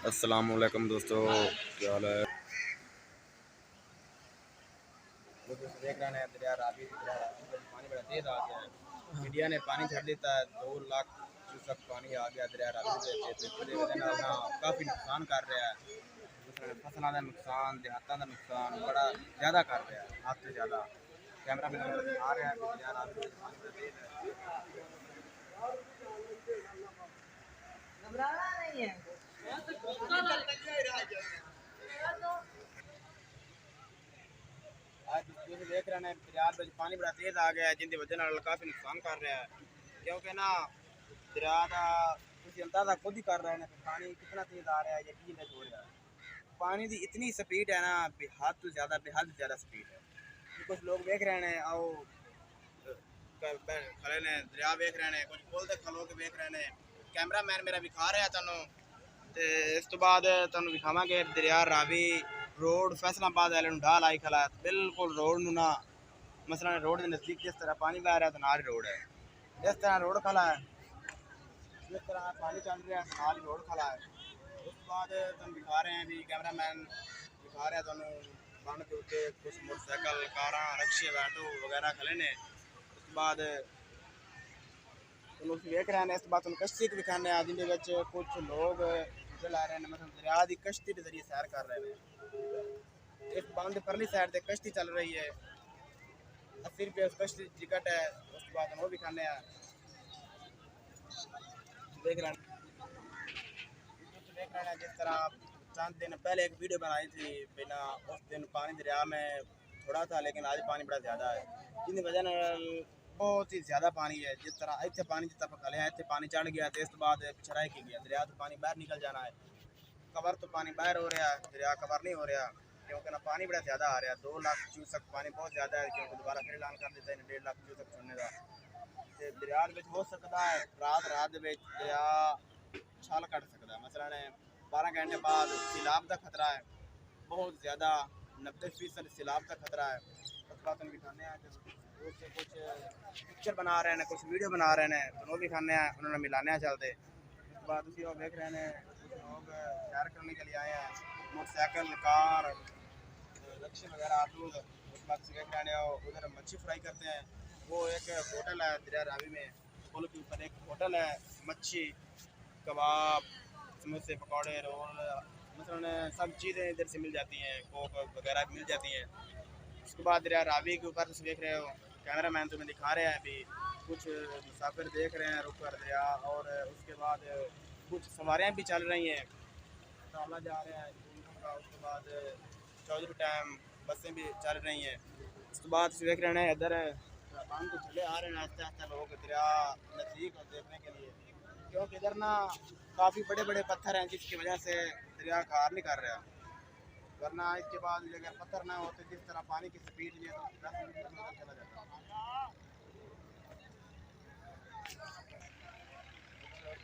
अस्सलामुअलैकुम दोस्तों, क्या हाल है। देख रहे हैं दरिया रावी पानी बड़ा तेज आ गया है। इंडिया ने पानी छड़ देता है, 2 लाख क्यूसेक पानी आ गया दरिया रावी काफ़ी नुकसान कर रहा है। फसलों का नुकसान, देहातों का नुकसान बड़ा ज़्यादा कर रहा है, हद से ज़्यादा। कैमरा मैन आ रहा है दरिया रावी में पानी बड़ा तेज है। घबराना नहीं है। आज तुम देख रहे हैं दरिया में पानी बड़ा तेज आ गया है, जिंदी वजह नाल काफ़ी नुकसान कर रहा है। क्योंकि ना दरिया का तुम अंदाजा खुद ही कर रहे हैं कि पानी कितना तेज आ रहा है या की हो रहा है। पानी की इतनी स्पीड है ना, बेहद तो ज़्यादा, बेहद ज़्यादा स्पीड है। कुछ लोग देख रहे हैं आओ खड़े ने दरिया वेख रहे हैं, कुछ पुल ते खलो के वेख रहे हैं। कैमरा मैन मेरा विखा रहा है तुहानू। ते इस तो बाद तुहानू विखावांगे दरिया रावी रोड फैसलाबाद वाले ढाह लाई खला है। बिल्कुल रोड नू ना, मसलन रोड के नज़दीक जिस तरह पानी बह रहा है तो नाल रोड है, इस तरह रोड खला है, जिस तरह पानी चल रहा है नाल रोड खला है। उस बाद तुम दिखा रहे हैं भी कैमरा मैन दिखा रहा है तुहानू बन के उत्ते कुछ मोटरसाइकिल कार रक्शे वैटो वगैरह खड़े ने। उस बाद तुम वेख रहे हैं, इस बाद तुम कश्ती भी दिखाने जिन्हें कुछ लोग ला रहे हैं, मतलब दरिया की कश्ती के जरिए सैर कर रहे हैं। इस बंद परली साइड से कश्ती चल रही है, 80 रुपये उस कश्ती टिकट है। उसके बाद हम वो भी खाने देख रहे हैं, जिस तरह चंद दिन पहले एक वीडियो बनाई थी बिना, उस दिन पानी दरिया में थोड़ा था लेकिन आज पानी बड़ा ज़्यादा है, जिसकी वजह बहुत ही ज़्यादा पानी है। जिस तरह इतने पानी जितना पकड़े हैं इतने पानी चढ़ गया तो इस बाद पिछड़ा की गया दरिया, तो पानी बाहर निकल जाना है। कवर तो पानी बाहर हो रहा है, दरिया कवर नहीं हो रहा क्योंकि ना पानी बड़ा ज़्यादा आ रहा है। 2 लाख क्यूसेक पानी बहुत ज़्यादा है, क्योंकि दोबारा फिर ऐलान कर देता है 1.5 लाख क्यूसेक छोड़ने का। तो दरिया हो सकता है रात दरिया छाल कट सकता है, मसलन 12 घंटे बाद सैलाब का खतरा है बहुत ज़्यादा, 90% सैलाब का खतरा है। उस बात हम दिखाने हैं कुछ पिक्चर बना रहे हैं, कुछ वीडियो बना रहे हैं, तो वो भी खाने हैं उन्होंने मिलाने चलते। उसके बाद उसी वो देख रहे हैं कुछ लोग सैर करने के लिए आए हैं, मोटरसाइकिल कार रक्शे वगैरह आटूद। उस बाद से देख रहे हैं उधर मच्छी फ्राई करते हैं। वो एक होटल है दरिया रावी में, पुल के ऊपर एक होटल है, मच्छी कबाब समोसे पकौड़े रोल मसलन सब चीज़ें इधर से मिल जाती हैं, कोक वगैरह भी मिल जाती हैं। उसके बाद दरिया रावी के ऊपर देख रहे हो कैमरा मैन तुम्हें दिखा रहे हैं अभी कुछ मुसाफिर देख रहे हैं रुक कर दरिया, और उसके बाद कुछ सवारियाँ भी चल रही हैं, टाला जा रहे हैं का। उसके बाद चौधरी टाइम बसें भी चल रही हैं। उसके बाद देख रहे हैं इधर बांध को चले आ रहे हैं आस्ते आस्ते लोग दरिया नज़दीक देखने के लिए, क्योंकि इधर ना काफ़ी बड़े बड़े पत्थर हैं जिसकी वजह से दरिया कार नहीं कर रहा। वरना इसके बाद अगर पत्थर ना होते जिस तरह पानी की स्पीड है तो 10 मीटर में चला जाता।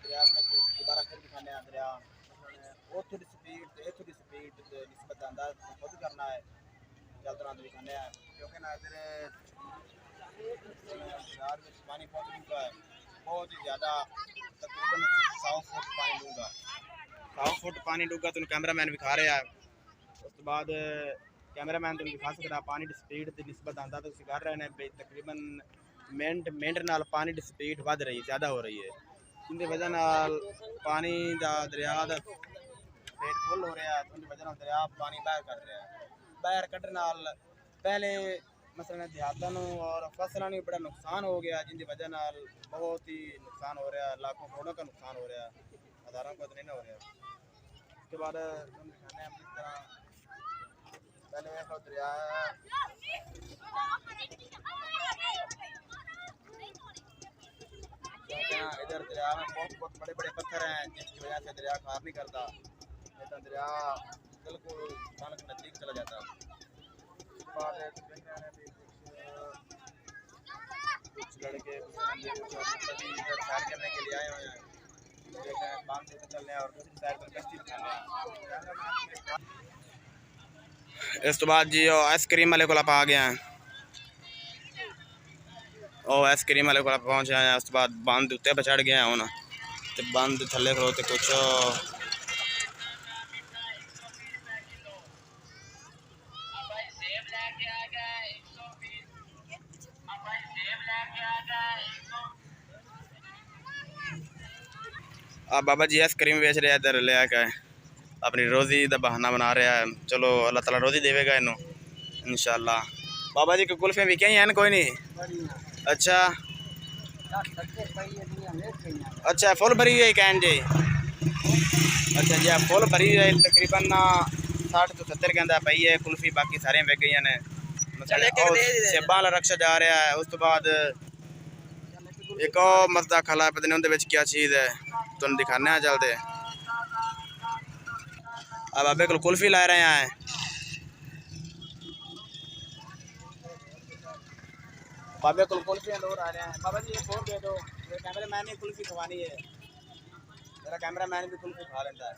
दरिया में दोबारा फिर दिखाने आ दरिया वो थोड़ी स्पीड निस्बत अंदाज खुद करना है चल तरह दिखाने हैं, क्योंकि ना इधर यार में पानी बहुत डूंगा है, बहुत ही ज़्यादा, तकरीबन 100 फुट पानी डूंगा, 100 फुट पानी डूंगा। तो कैमरा मैन दिखा रहा है। उसके बाद कैमरा मैन तुम दिखा सकता पानी की स्पीड की निस्बत आंदा तो कर रहे हैं तकरीबन मिनट नाल पानी की स्पीड बढ़ रही है, ज़्यादा हो रही है, जिसकी वजह नाल पानी का दरिया का पेट फुल हो रहा है। उनकी वजह दरिया पानी बाहर कर रहा है, बाहर कड्ढण नाल पहले मसलन देहातों और फसलों में बड़ा नुकसान हो गया, जिनकी वजह नाल बहुत ही नुकसान हो रहा है, लाखों करोड़ों का नुकसान हो रहा है, हज़ारों का तो नहीं हो रहा। उसके बाद हम दिखाने हैं जिस तरह पहले दरिया इधर दरिया में बहुत बड़े बड़े पत्थर हैं जिसकी वजह से दरिया खार नहीं करता, तो दरिया बिल्कुल पानी के नज़दीक चला जाता। उसके बाद कुछ लड़के इधर सैर करने के लिए आए हुए हैं, देख रहे हैं बांध से चलने और दूसरी साइड पर कश्ती दिखाने। इस तो बाद जी आइसक्रीम वाले को आप आ गए हैं, और आइसक्रीम वाले को पहुँच गए हैं। उस बाद बंद उत्ते पर चढ़ गए हैं हूँ, तो बंद थले खड़ोते कुछ आप बाबा जी आइसक्रीम बेच रहे हैं इधर ले आके अपनी रोज़ी का बहाना बना रहा है। चलो अल्लाह ताला रोज़ी देवेगा इनू इंशाल्लाह। बाबा जी की कुल्फियाँ भी क्या हैं कोई नहीं। अच्छा अच्छा फुल भरी हुई है कैन जी। अच्छा जी फुल भरी है तकरीबन 60 तो 70 के अंदर पई है कुल्फी। बाकी सारे बिक गई ने। सेबा वाला रक्शा जा रहा है। उस तो बाद एक और मसदा खला है, पता नहीं उनके क्या चीज़ है, तुम दिखाने आ चलते। अब अबे को कुल्फी ला रहे हैं। बाबे को कुल्फी लोग आ रहे हैं। बाबा जी ये फोन दे दो, कैमरा मैन ने कुल्फी खवानी है। मेरा कैमरा मैन भी कुल्फी खा लेता है।